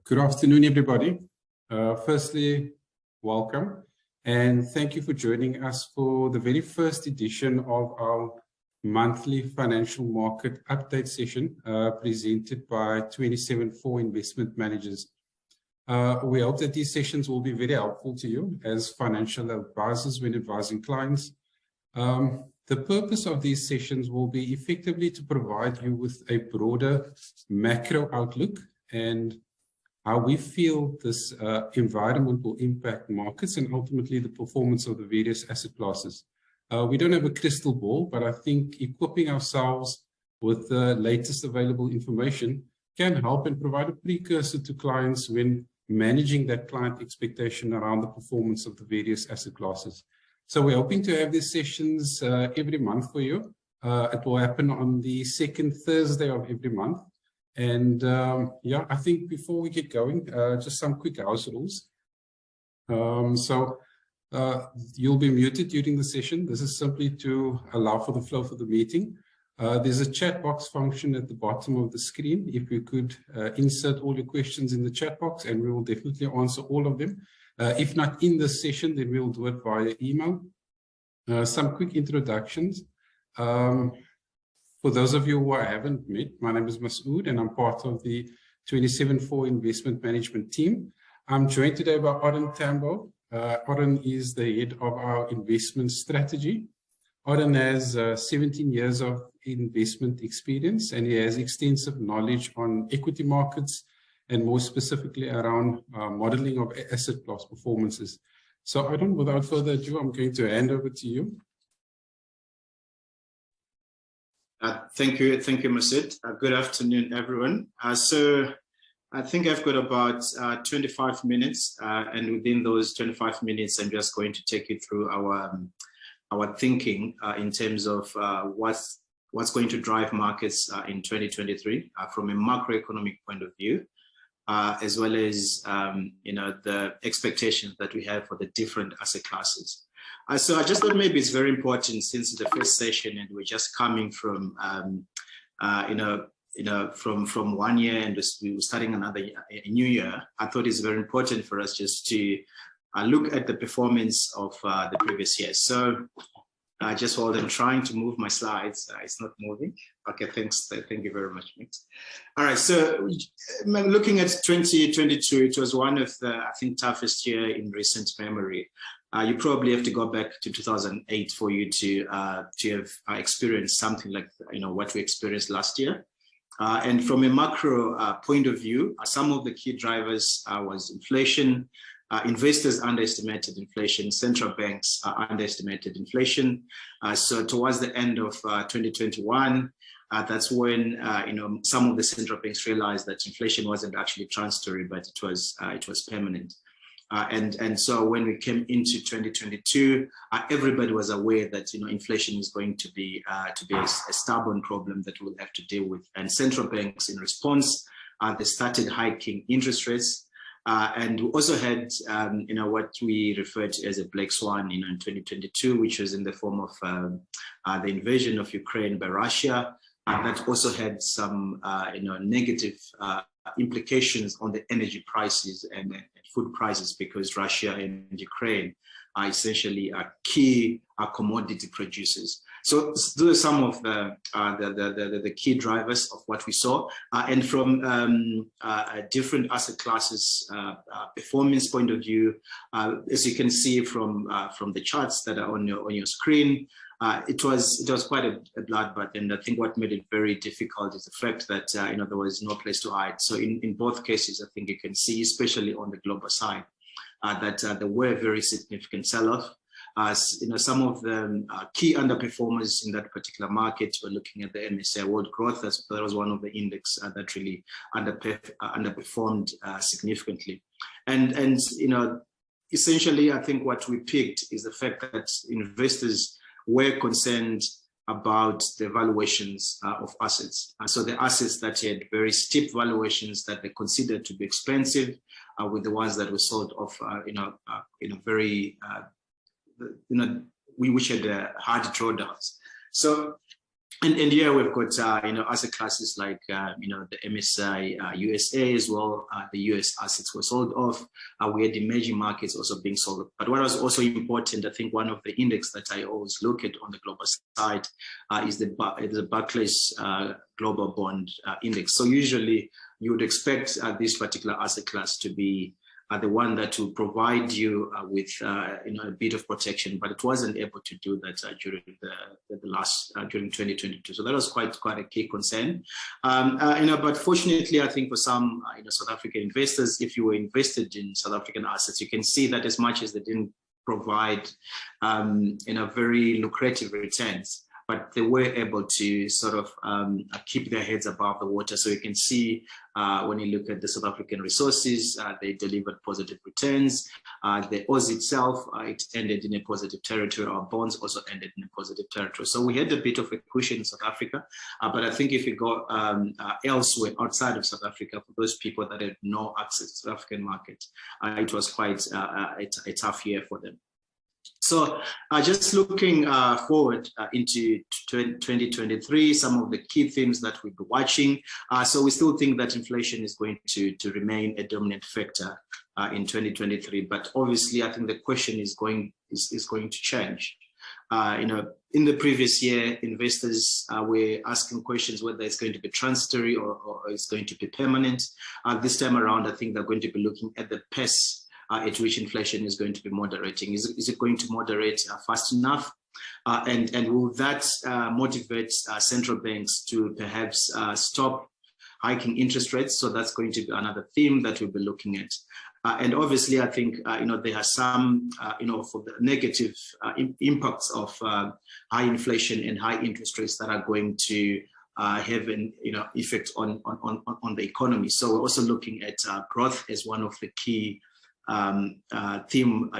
Good afternoon, everybody. Firstly, welcome, and thank you for joining us for the very first edition of our monthly financial market update session presented by 27-4 Investment Managers. We hope that these sessions will be very helpful to you as financial advisors when advising clients. The purpose of these sessions will be effectively to provide you with a broader macro outlook and how we feel this environment will impact markets and ultimately the performance of the various asset classes. We don't have a crystal ball, but I think equipping ourselves with the latest available information can help and provide a precursor to clients when managing that client expectation around the performance of the various asset classes. So we're hoping to have these sessions every month for you. It will happen on the second Thursday of every month. And yeah, I think before we get going, just some quick house rules. You'll be muted during the session. This is simply to allow for the flow for the meeting. There's a chat box function at the bottom of the screen. If you could insert all your questions in the chat box, and we will definitely answer all of them. If not in this session, then we'll do it via email. Some quick introductions. For those of you who I haven't met, my name is Masood and I'm part of the 27-4 Investment Management team. I'm joined today by Oren Tambo. Oren is the head of our investment strategy. Oren has 17 years of investment experience and he has extensive knowledge on equity markets and more specifically around modeling of asset class performances. So Oren, without further ado, I'm going to hand over to you. Thank you, Masood. Good afternoon, everyone. So I think I've got about 25 minutes, and within those 25 minutes, I'm just going to take you through our thinking in terms of what's going to drive markets in 2023 from a macroeconomic point of view, as well as the expectations that we have for the different asset classes. So I just thought maybe it's very important since it's the first session and we're just coming from, from 1 year and we were starting a new year. I thought it's very important for us just to look at the performance of the previous year. So just while I'm trying to move my slides, it's not moving. Okay, thanks. Thank you very much, Mix. All right, so looking at 2022, it was one of the, I think, toughest year in recent memory. You probably have to go back to 2008 for you to have experienced something like what we experienced last year. And from a macro point of view, some of the key drivers was inflation. Investors underestimated inflation. Central banks underestimated inflation. So towards the end of 2021, that's when some of the central banks realized that inflation wasn't actually transitory, but it was permanent. And so when we came into 2022, everybody was aware that inflation is going to be a stubborn problem that we'll have to deal with. And central banks, in response, they started hiking interest rates. And we also had what we referred to as a black swan in 2022, which was in the form of the invasion of Ukraine by Russia. That also had some negative implications on the energy prices and food prices, because Russia and Ukraine are essentially key commodity producers. So those are some of the key drivers of what we saw. And from a different asset classes performance point of view, as you can see from the charts that are on your screen, it was quite a bloodbath, and I think what made it very difficult is the fact that there was no place to hide. So in both cases, I think you can see, especially on the global side, that there were very significant sell-off. Some of the key underperformers in that particular market were looking at the MSCI World Growth. That was one of the index that really underperformed significantly. And essentially, I think what we picked is the fact that investors were concerned about the valuations of assets. So the assets that had very steep valuations that they considered to be expensive, with the ones that were sold off, very, which had hard drawdowns. So And here we've got asset classes like the MSCI USA as well. The US assets were sold off. We had emerging markets also being sold. But what was also important, I think one of the index that I always look at on the global side is the Barclays Global Bond Index. So usually you would expect this particular asset class to be the one that will provide you with a bit of protection, but it wasn't able to do that during during 2022. So that was quite a key concern. But fortunately, I think for some South African investors, if you were invested in South African assets, you can see that as much as they didn't provide very lucrative returns, but they were able to sort of keep their heads above the water. So you can see when you look at the South African resources, they delivered positive returns. The Oz itself, it ended in a positive territory. Our bonds also ended in a positive territory. So we had a bit of a cushion in South Africa. But I think if you go elsewhere outside of South Africa, for those people that had no access to the African market, it was quite a tough year for them. So just looking forward into 2023, some of the key themes that we'll be watching. So we still think that inflation is going to remain a dominant factor in 2023. But obviously, I think the question is going to change. In the previous year, investors were asking questions whether it's going to be transitory or it's going to be permanent. This time around, I think they're going to be looking at the pace at which inflation is going to be moderating. Is it going to moderate fast enough? And will that motivate central banks to perhaps stop hiking interest rates? So that's going to be another theme that we'll be looking at. And obviously, I think there are some for the negative impacts of high inflation and high interest rates that are going to have an effect on the economy. So we're also looking at growth as one of the key theme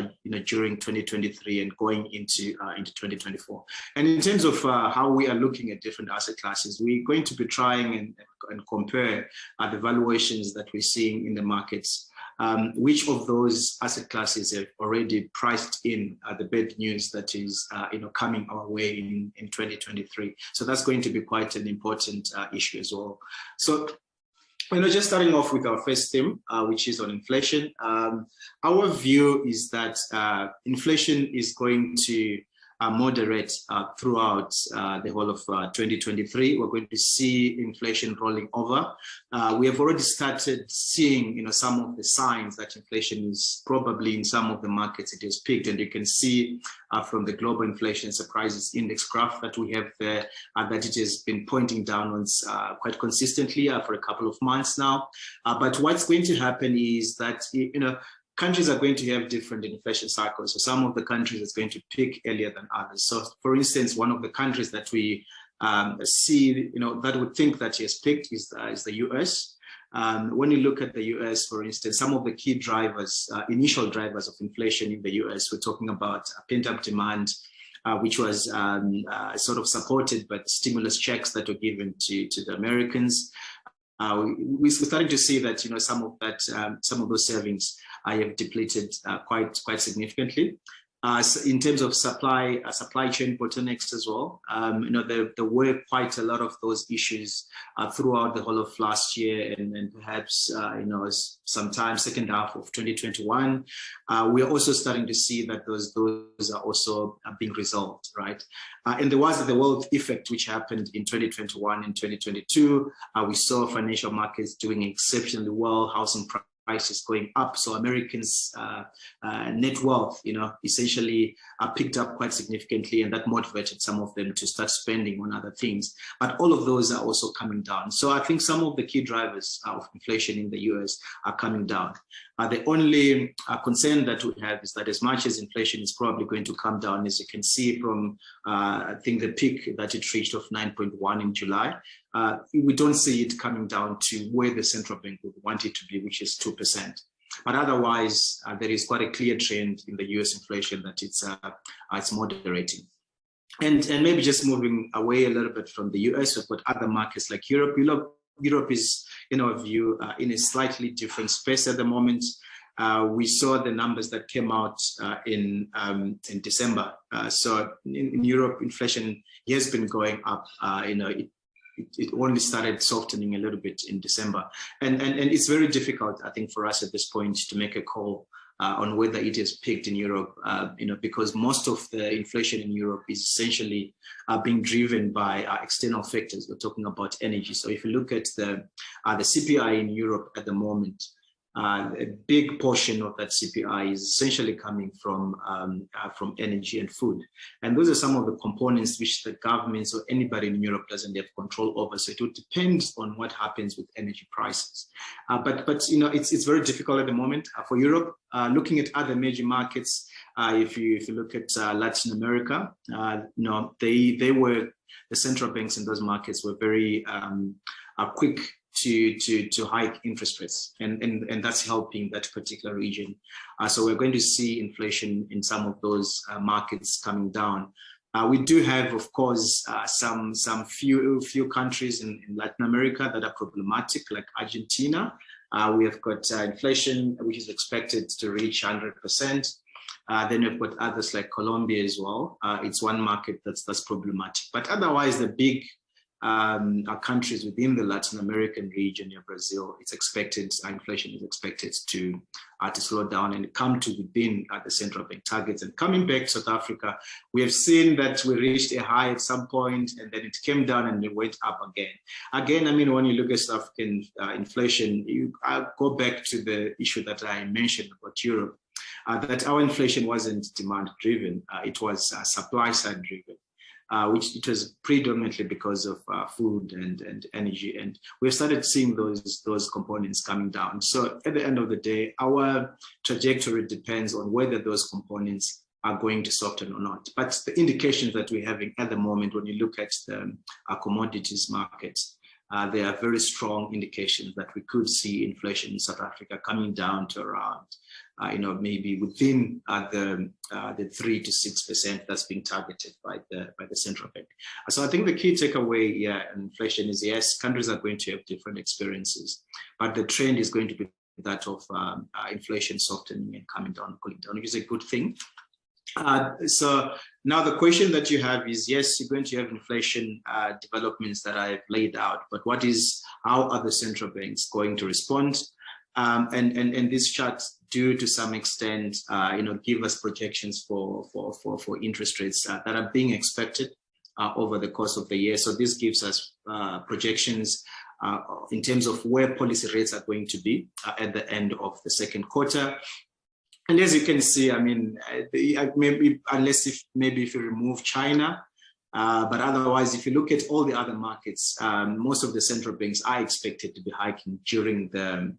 during 2023 and going into 2024. And in terms of how we are looking at different asset classes, we're going to be trying and compare the valuations that we're seeing in the markets. Which of those asset classes have already priced in the bad news that is coming our way in 2023? So that's going to be quite an important issue as well. So just starting off with our first theme, which is on inflation. Our view is that inflation is going to moderate throughout the whole of 2023. We're going to see inflation rolling over. We have already started seeing, some of the signs that inflation is probably in some of the markets it has peaked, and you can see from the global inflation surprises index graph that we have there that it has been pointing downwards quite consistently for a couple of months now. But what's going to happen is that countries are going to have different inflation cycles. So some of the countries it's going to peak earlier than others. So for instance, one of the countries that we see, that would think that he has peaked is the US. When you look at the US, for instance, some of the key drivers, initial drivers of inflation in the US, we're talking about pent-up demand, which was sort of supported by the stimulus checks that were given to the Americans. We're starting to see that some of those savings have depleted quite significantly. So in terms of supply chain bottlenecks as well, there were quite a lot of those issues throughout the whole of last year and perhaps sometime second half of 2021. We are also starting to see that those are also being resolved, right? And there was the wealth effect which happened in 2021 and 2022. We saw financial markets doing exceptionally well, housing prices going up. So Americans' net wealth, essentially picked up quite significantly, and that motivated some of them to start spending on other things. But all of those are also coming down. So I think some of the key drivers of inflation in the US are coming down. The only concern that we have is that as much as inflation is probably going to come down, as you can see from, I think, the peak that it reached of 9.1 in July, we don't see it coming down to where the central bank would want it to be, which is 2%. But otherwise, there is quite a clear trend in the US inflation that it's moderating. And maybe just moving away a little bit from the US, we've got other markets like Europe. Europe is, in our view, in a slightly different space at the moment. we saw the numbers that came out in December. So in Europe, inflation has been going up. It only started softening a little bit in December, and it's very difficult, I think, for us at this point to make a call on whether it has peaked in Europe, because most of the inflation in Europe is essentially being driven by external factors. We're talking about energy. So if you look at the CPI in Europe at the moment, a big portion of that CPI is essentially coming from energy and food. And those are some of the components which the governments or anybody in Europe doesn't have control over. So it would depend on what happens with energy prices. But it's very difficult at the moment for Europe. Looking at other major markets, if you look at Latin America, they were, the central banks in those markets were very quick to hike interest rates, and that's helping that particular region. So we're going to see inflation in some of those markets coming down. We do have, of course, some few countries in Latin America that are problematic, like Argentina. We have got inflation which is expected to reach 100%. Then we've got others like Colombia as well. It's one market that's problematic, but otherwise the big countries within the Latin American region, Brazil, it's expected, inflation is expected to slow down and come to within the central bank targets. And coming back to South Africa, we have seen that we reached a high at some point, and then it came down and it went up again. Again, I mean, when you look at South African inflation, you go back to the issue that I mentioned about Europe, that our inflation wasn't demand driven, it was supply side driven. Which it was predominantly because of food and energy, and we've started seeing those components coming down. So at the end of the day, our trajectory depends on whether those components are going to soften or not. But the indications that we're having at the moment, when you look at the commodities markets, there are very strong indications that we could see inflation in South Africa coming down to around, maybe within the 3 to 6% that's being targeted by the central bank. So I think the key takeaway here in inflation is, yes, countries are going to have different experiences, but the trend is going to be that of inflation softening and coming down, cooling down, which is a good thing. So now the question that you have is, yes, you're going to have inflation developments that I've laid out, but how are the central banks going to respond? And these charts do, to some extent, give us projections for interest rates that are being expected over the course of the year. So this gives us projections in terms of where policy rates are going to be at the end of the second quarter. And as you can see, I mean, maybe if you remove China, but otherwise, if you look at all the other markets, most of the central banks are expected to be hiking during the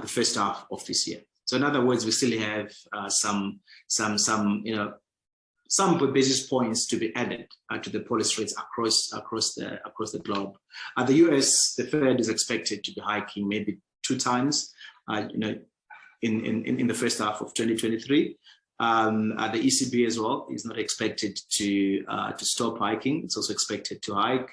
first half of this year. So in other words, we still have some basis points to be added to the policy rates across the globe. The US, the Fed is expected to be hiking maybe 2 times, in the first half of 2023. The ECB as well is not expected to stop hiking. It's also expected to hike.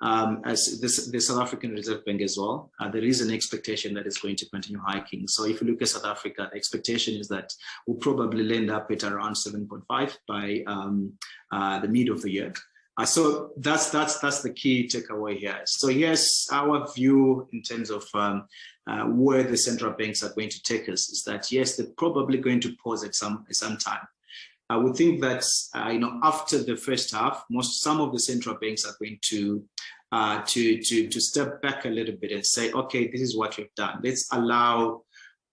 As the South African Reserve Bank as well, there is an expectation that it's going to continue hiking. So if you look at South Africa, the expectation is that we'll probably land up at around 7.5 by the mid of the year. So that's the key takeaway here. So yes, our view in terms of where the central banks are going to take us is that, yes, they're probably going to pause at some time. We think that after the first half, some of the central banks are going to step back a little bit and say, okay, this is what we've done. Let's allow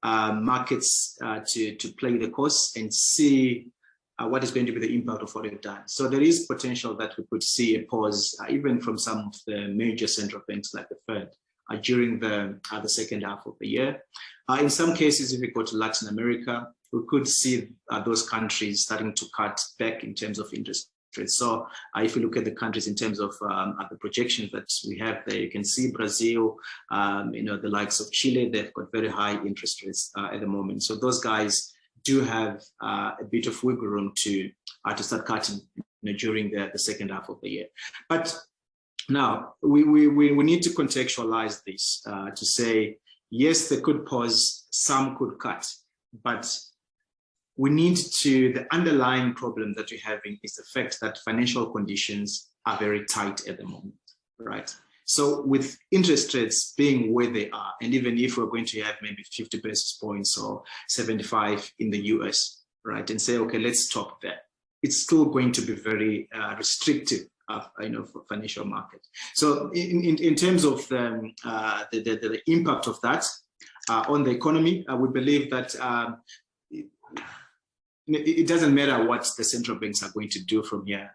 markets to play the course and see what is going to be the impact of what we've done. So there is potential that we could see a pause even from some of the major central banks like the Fed during the second half of the year. In some cases, if we go to Latin America, we could see those countries starting to cut back in terms of interest rates. So if you look at the countries in terms of the projections that we have there, you can see Brazil, the likes of Chile, they've got very high interest rates at the moment. So those guys do have a bit of wiggle room to start cutting during the second half of the year. But now we need to contextualize this to say, yes, they could pause, some could cut, but we need to, the underlying problem that we're having is the fact that financial conditions are very tight at the moment, right? So with interest rates being where they are, and even if we're going to have maybe 50 basis points or 75 in the US, right, and say, okay, let's stop there, it's still going to be very restrictive, for financial market. So in terms of the impact of that on the economy, we believe that it doesn't matter what the central banks are going to do from here,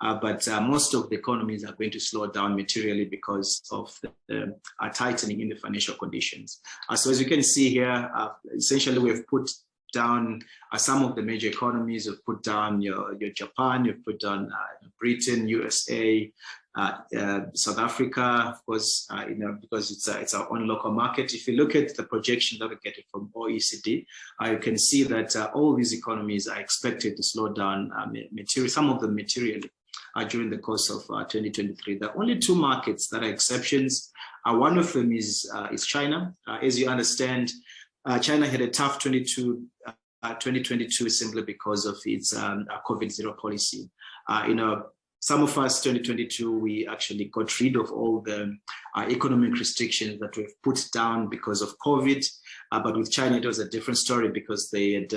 but most of the economies are going to slow down materially because of the tightening in the financial conditions. So as you can see here, essentially we've put down some of the major economies. You've put down your Japan, you've put down Britain, USA, South Africa, of course, because it's our own local market. If you look at the projection that we're getting from OECD, you can see that all these economies are expected to slow down some of them materially during the course of 2023. There are only two markets that are exceptions. One of them is China. As you understand, China had a tough 2022 simply because of its COVID-0 policy. Some of us, 2022, we actually got rid of all the economic restrictions that we've put down because of COVID. But with China, it was a different story because they had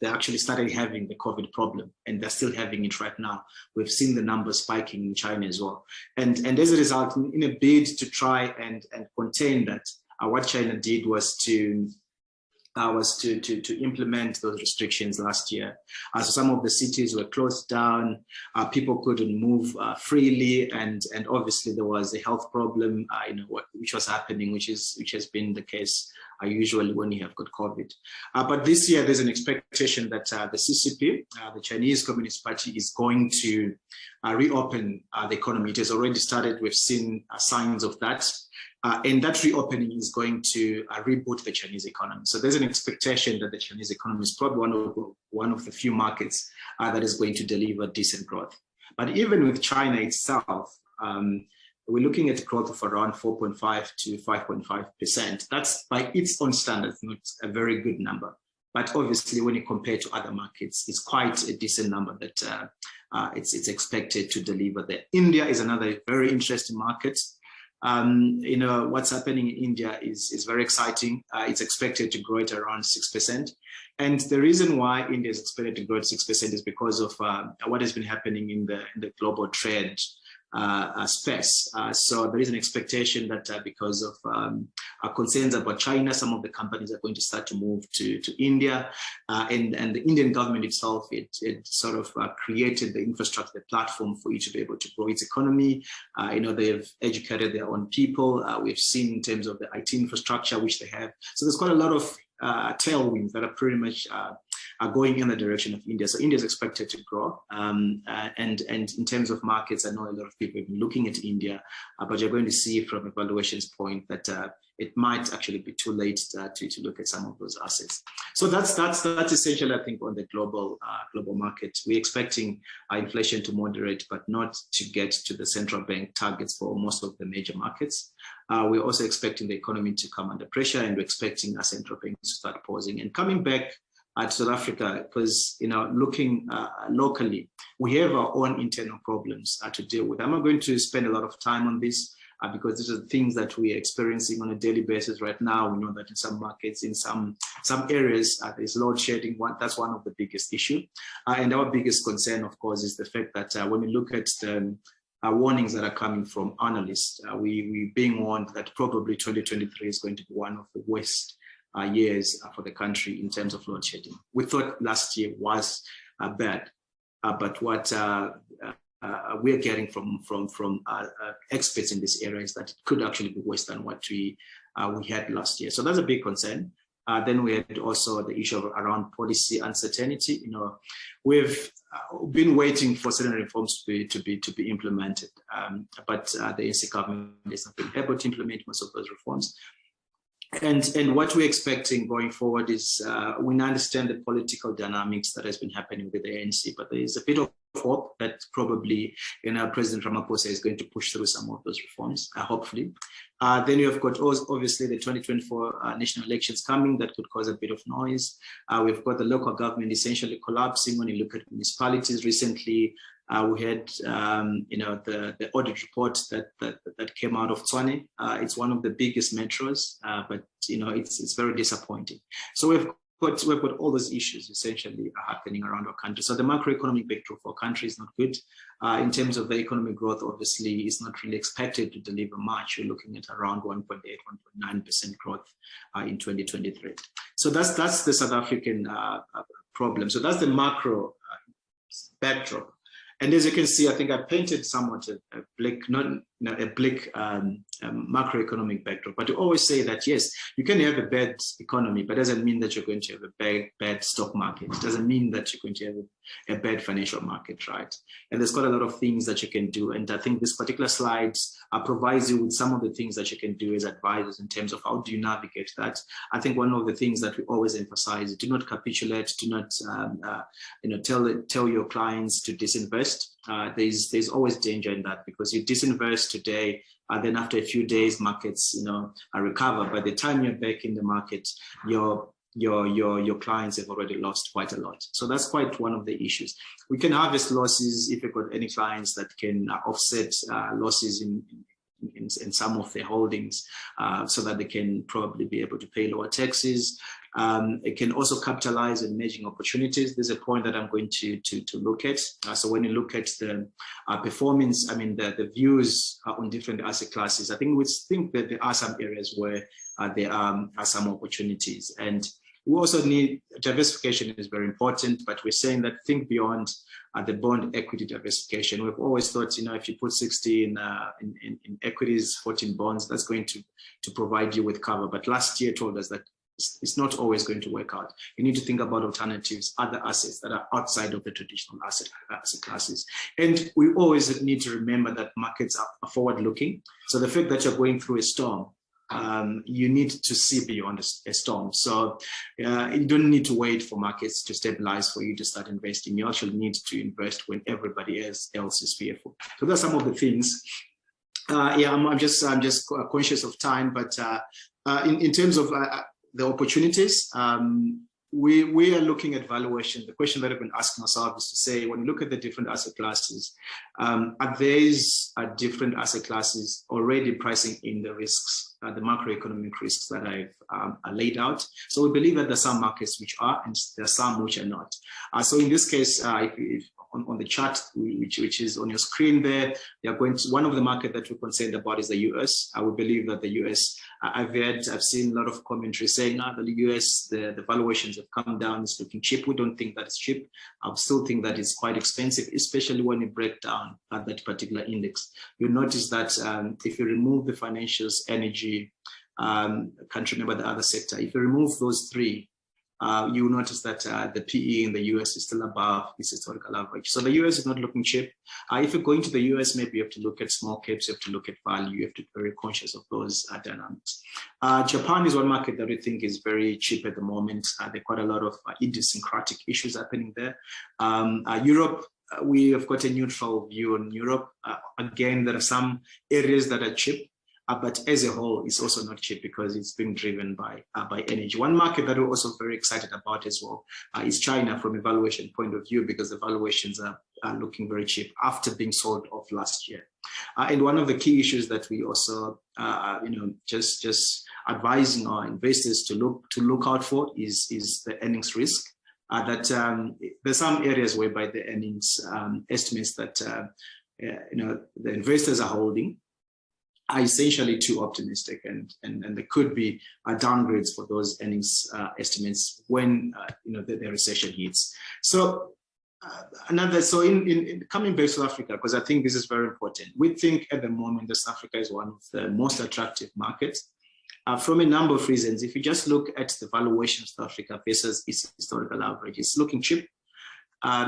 they actually started having the COVID problem, and they're still having it right now. We've seen the numbers spiking in China as well. And as a result, in a bid to try and contain that, what China did was to implement those restrictions last year. So some of the cities were closed down, people couldn't move freely, and obviously there was a health problem, which was happening, which has been the case usually when you have got COVID. But this year there's an expectation that the CCP, the Chinese Communist Party, is going to reopen the economy. It has already started. We've seen signs of that. And that reopening is going to reboot the Chinese economy. So there's an expectation that the Chinese economy is probably one of the few markets that is going to deliver decent growth. But even with China itself, we're looking at growth of around 4.5 to 5.5%. That's by its own standards, not a very good number. But obviously, when you compare to other markets, it's quite a decent number that it's expected to deliver there. India is another very interesting market. What's happening in India is very exciting. It's expected to grow at around 6%. And the reason why India is expected to grow at 6% is because of what has been happening in the global trade space. So there is an expectation that because of concerns about China, some of the companies are going to start to move to India. And the Indian government itself, it sort of created the infrastructure, the platform for it to be able to grow its economy. They've educated their own people. We've seen in terms of the IT infrastructure, which they have. So there's quite a lot of tailwinds that are pretty much are going in the direction of India. So India is expected to grow. And in terms of markets, I know a lot of people have been looking at India, but you're going to see from a valuations point that it might actually be too late to look at some of those assets. So that's essentially, I think, on the global market. We're expecting inflation to moderate, but not to get to the central bank targets for most of the major markets. We're also expecting the economy to come under pressure, and we're expecting our central banks to start pausing. And coming back to South Africa, because looking locally, we have our own internal problems to deal with. I'm not going to spend a lot of time on this because these are the things that we are experiencing on a daily basis right now. We know that in some markets, in some areas, there's load shedding. That's one of the biggest issues. And our biggest concern, of course, is the fact that when we look at the warnings that are coming from analysts, we're being warned that probably 2023 is going to be one of the worst years for the country in terms of load shedding. We thought last year was bad, but what we're getting from experts in this area is that it could actually be worse than what we had last year. So that's a big concern. Then we had also the issue of around policy uncertainty. We've been waiting for certain reforms to be implemented, but the ANC government has not been able to implement most of those reforms. And what we're expecting going forward is we understand the political dynamics that has been happening with the ANC, but there is a bit of hope that probably President Ramaphosa is going to push through some of those reforms, hopefully. Then you have got obviously the 2024 national elections coming that could cause a bit of noise. We've got the local government essentially collapsing. When you look at municipalities recently, we had the audit report that came out of Tshwane. It's one of the biggest metros, but it's very disappointing. So we've got all those issues essentially happening around our country. So the macroeconomic backdrop for our country is not good. In terms of the economic growth, obviously, it's not really expected to deliver much. We're looking at around 1.8, 1.9% growth in 2023. So that's the South African problem. So that's the macro backdrop. And as you can see, I think I painted somewhat a bleak, macroeconomic backdrop. But you always say that, yes, you can have a bad economy, but it doesn't mean that you're going to have a bad stock market. It doesn't mean that you're going to have a bad financial market, right? And there's quite a lot of things that you can do. And I think this particular slide provides you with some of the things that you can do as advisors in terms of how do you navigate that. I think one of the things that we always emphasize, do not capitulate, do not tell your clients to disinvest. There's always danger in that, because you disinvest today, then after a few days, markets recover. By the time you're back in the market, your clients have already lost quite a lot. So that's quite one of the issues. We can harvest losses if you've got any clients that can offset losses in some of their holdings, so that they can probably be able to pay lower taxes. It can also capitalize on emerging opportunities. There's a point that I'm going to look at. So when you look at the performance, I mean, the views on different asset classes, I think we think that there are some areas where there are some opportunities. And we also need diversification is very important, but we're saying that think beyond the bond equity diversification. We've always thought, if you put 60 in equities, 14 bonds, that's going to provide you with cover. But last year told us that it's not always going to work out. You need to think about alternatives, other assets that are outside of the traditional asset classes. And we always need to remember that markets are forward-looking. So the fact that you're going through a storm, you need to see beyond a storm. So you don't need to wait for markets to stabilize for you to start investing. You actually need to invest when everybody else is fearful. So those are some of the things. I'm just conscious of time, but in terms of the opportunities, we are looking at valuation. The question that I've been asking ourselves is to say, when you look at the different asset classes, are these different asset classes already pricing in the risks, the macroeconomic risks that I've laid out? So we believe that there are some markets which are, and there are some which are not. So in this case, if on the chart, which is on your screen there, they are going to, one of the market that we're concerned about is the US. I would believe that the US, I've seen a lot of commentary saying that the US, the valuations have come down, it's looking cheap. We don't think that it's cheap. I still think that it's quite expensive, especially when you break down that particular index. You'll notice that if you remove the financials, energy, can't remember the other sector, if you remove those three, you will notice that the PE in the US is still above its historical average. So the US is not looking cheap. If you're going to the US, maybe you have to look at small caps, you have to look at value, you have to be very conscious of those dynamics. Japan is one market that we think is very cheap at the moment. There are quite a lot of idiosyncratic issues happening there. Europe, we have got a neutral view on Europe. Again, there are some areas that are cheap. But as a whole, it's also not cheap because it's being driven by energy. One market that we're also very excited about as well is China from a valuation point of view, because the valuations are looking very cheap after being sold off last year. And one of the key issues that we also, just advising our investors to look out for is the earnings risk. That there's some areas whereby the earnings estimates that the investors are holding are essentially too optimistic, and there could be downgrades for those earnings estimates when the recession hits. So in coming back to South Africa, because I think this is very important, we think at the moment that South Africa is one of the most attractive markets from a number of reasons. If you just look at the valuation of South Africa versus its historical average, it's looking cheap.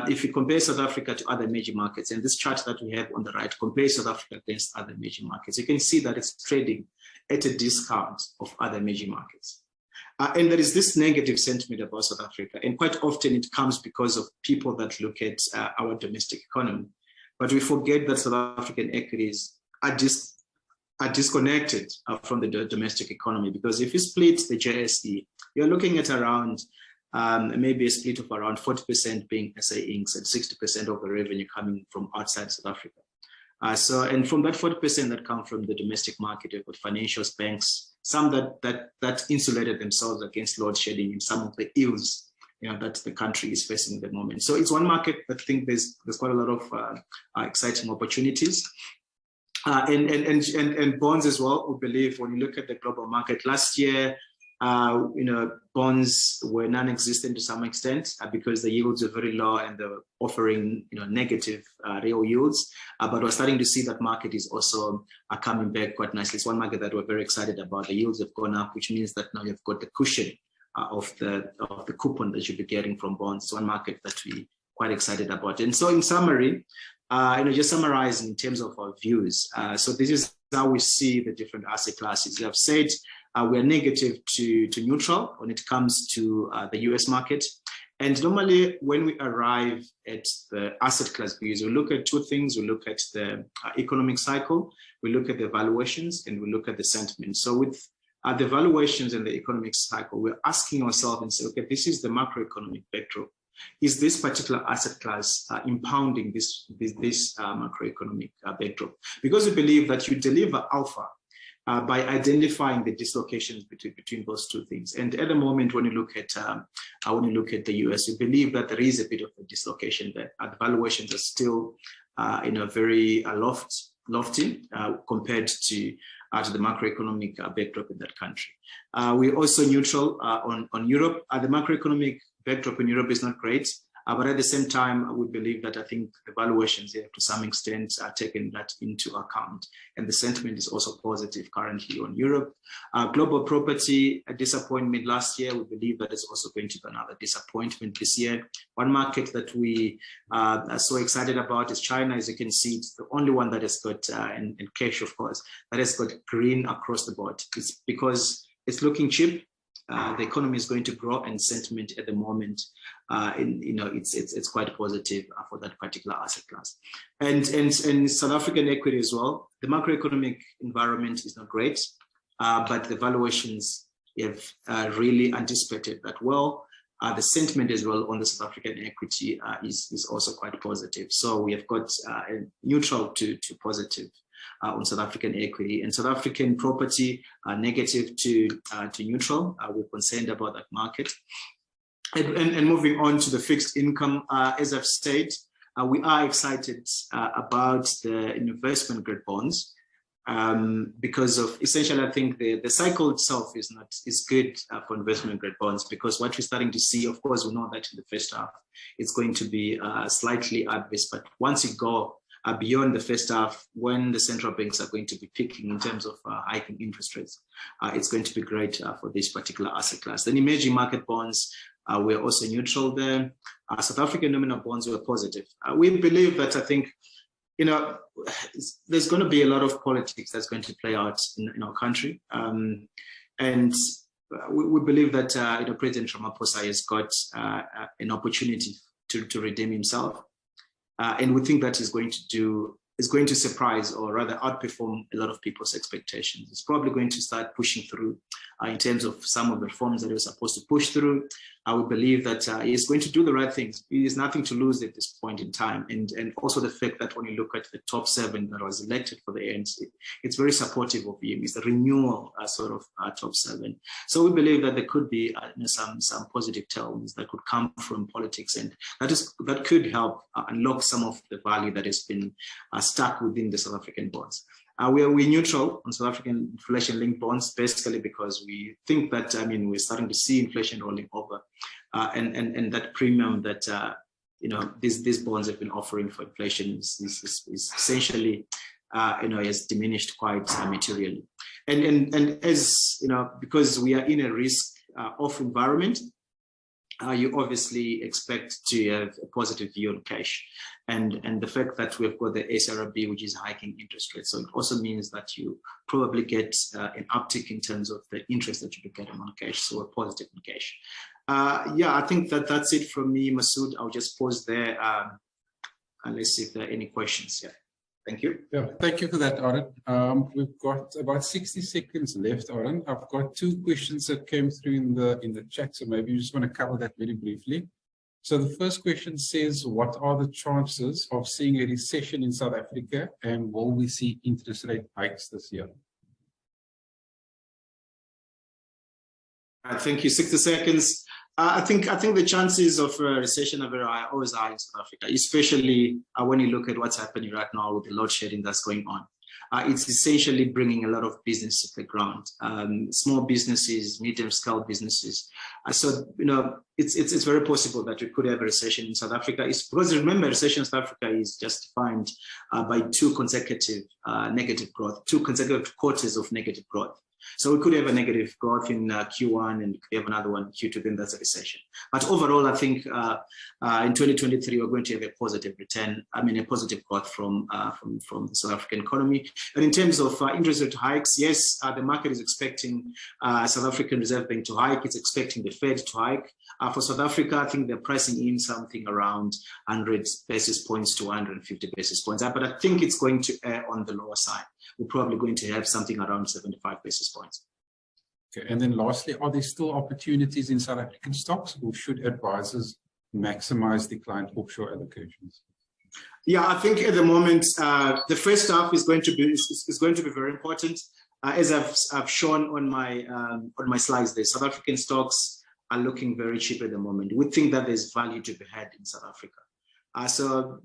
If you compare South Africa to other major markets, and this chart that we have on the right compares South Africa against other major markets, you can see that it's trading at a discount of other major markets. And there is this negative sentiment about South Africa, and quite often it comes because of people that look at our domestic economy. But we forget that South African equities are disconnected from the domestic economy, because if you split the JSE, you're looking at around maybe a split of around 40% being SA Incs. and 60% of the revenue coming from outside South Africa. And from that 40% that come from the domestic market, you've got financials, banks, some that insulated themselves against load shedding in some of the ills, that the country is facing at the moment. So it's one market that I think there's quite a lot of exciting opportunities. And bonds as well. We believe when you look at the global market last year, bonds were non-existent to some extent because the yields are very low and they're offering, negative real yields. But we're starting to see that market is also coming back quite nicely. It's one market that we're very excited about. The yields have gone up, which means that now you've got the cushion of the coupon that you'll be getting from bonds. It's one market that we're quite excited about. And so in summary, just summarizing in terms of our views. So this is how we see the different asset classes. We have said we are negative to neutral when it comes to the US market. And normally when we arrive at the asset class views, we look at two things. We look at the economic cycle, we look at the valuations, and we look at the sentiment. So with the valuations and the economic cycle, we're asking ourselves and say, okay, this is the macroeconomic backdrop. Is this particular asset class impounding this macroeconomic backdrop? Because we believe that you deliver alpha by identifying the dislocations between those two things. And at the moment, when you look at the US, we believe that there is a bit of a dislocation there. The valuations are still very lofty compared to the macroeconomic backdrop in that country. We're also neutral on Europe. The macroeconomic backdrop in Europe is not great, but at the same time, we believe that I think the valuations here to some extent are taking that into account. And the sentiment is also positive currently on Europe. Global property, a disappointment last year. We believe that it's also going to be another disappointment this year. One market that we are so excited about is China. As you can see, it's the only one that has got, and cash, of course, that has got green across the board. It's because it's looking cheap. The economy is going to grow, and sentiment at the moment, it's quite positive for that particular asset class. And South African equity as well. The macroeconomic environment is not great, but the valuations have really anticipated that well. The sentiment as well on the South African equity is also quite positive. So we have got a neutral to positive on South African equity, and South African property negative to neutral. We're concerned about that market. And moving on to the fixed income, as I've said, we are excited about the investment grade bonds because of essentially, I think the cycle itself is good for investment grade bonds, because what we're starting to see, of course, we know that in the first half it's going to be slightly adverse, but once you go beyond the first half, when the central banks are going to be peaking in terms of hiking interest rates, it's going to be great for this particular asset class. Then emerging market bonds, we're also neutral there. South African nominal bonds were positive. We believe that I think, there's going to be a lot of politics that's going to play out in our country. And we believe that President Ramaphosa has got an opportunity to redeem himself. And we think that is going to surprise, or rather outperform, a lot of people's expectations. It's probably going to start pushing through in terms of some of the reforms that it was supposed to push through. We believe that he's going to do the right things. He has nothing to lose at this point in time. And also the fact that when you look at the top 7 that was elected for the ANC, it's very supportive of him. It's the renewal sort of top 7. So we believe that there could be some positive tailwinds that could come from politics, and that could help unlock some of the value that has been stuck within the South African bonds. We're neutral on South African inflation-linked bonds, basically because we think that, we're starting to see inflation rolling over, and that premium that these bonds have been offering for inflation is essentially has diminished quite materially. And as because we are in a risk-off environment, you obviously expect to have a positive view on cash. And the fact that we've got the SRB, which is hiking interest rates. So it also means that you probably get an uptick in terms of the interest that you be getting on cash, so a positive on cash. Yeah, I think that's it from me, Masood. I'll just pause there and let's see if there are any questions. Yeah, thank you. Yeah, thank you for that, Aaron. We've got about 60 seconds left, Aaron. I've got 2 questions that came through in the chat, so maybe you just want to cover that very briefly. So the first question says, what are the chances of seeing a recession in South Africa, and will we see interest rate hikes this year? Thank you. 60 seconds. I think the chances of a recession are very high, always high in South Africa, especially when you look at what's happening right now with the load shedding that's going on. It's essentially bringing a lot of business to the ground, small businesses, medium-scale businesses. So, you know, it's very possible that we could have a recession in South Africa. It's because, remember, recession in South Africa is just defined by 2 consecutive negative growth, 2 consecutive quarters of negative growth. So we could have a negative growth in Q1 and could have another one in Q2, then that's a recession. But overall, I think in 2023, we're going to have a positive return, a positive growth from the South African economy. And in terms of interest rate hikes, yes, the market is expecting South African Reserve Bank to hike. It's expecting the Fed to hike. For South Africa, I think they're pricing in something around 100 basis points to 150 basis points. But I think it's going to err on the lower side. We're probably going to have something around 75 basis points. Okay, and then lastly, are there still opportunities in South African stocks, or should advisors maximize the client offshore allocations? Yeah, I think at the moment, the first half is going to be very important. As I've shown on my slides, there, South African stocks are looking very cheap at the moment. We think that there's value to be had in South Africa. So,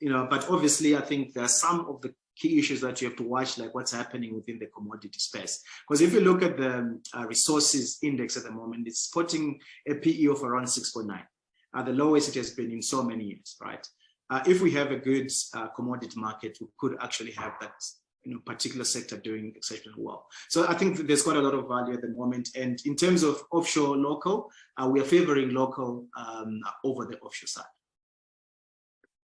you know, but obviously, I think there are some of the key issues that you have to watch, like what's happening within the commodity space. Because if you look at the resources index at the moment, it's putting a PE of around 6.9, the lowest it has been in so many years, right? If we have a good commodity market, we could actually have that particular sector doing exceptionally well. So I think there's quite a lot of value at the moment. And in terms of offshore local, we are favoring local over the offshore side.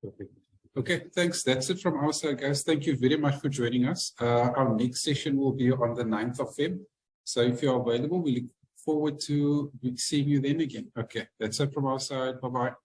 Perfect. Okay, thanks. That's it from our side, guys. Thank you very much for joining us. Our next session will be on the 9th of February. So if you're available, we look forward to seeing you then again. Okay, that's it from our side. Bye-bye.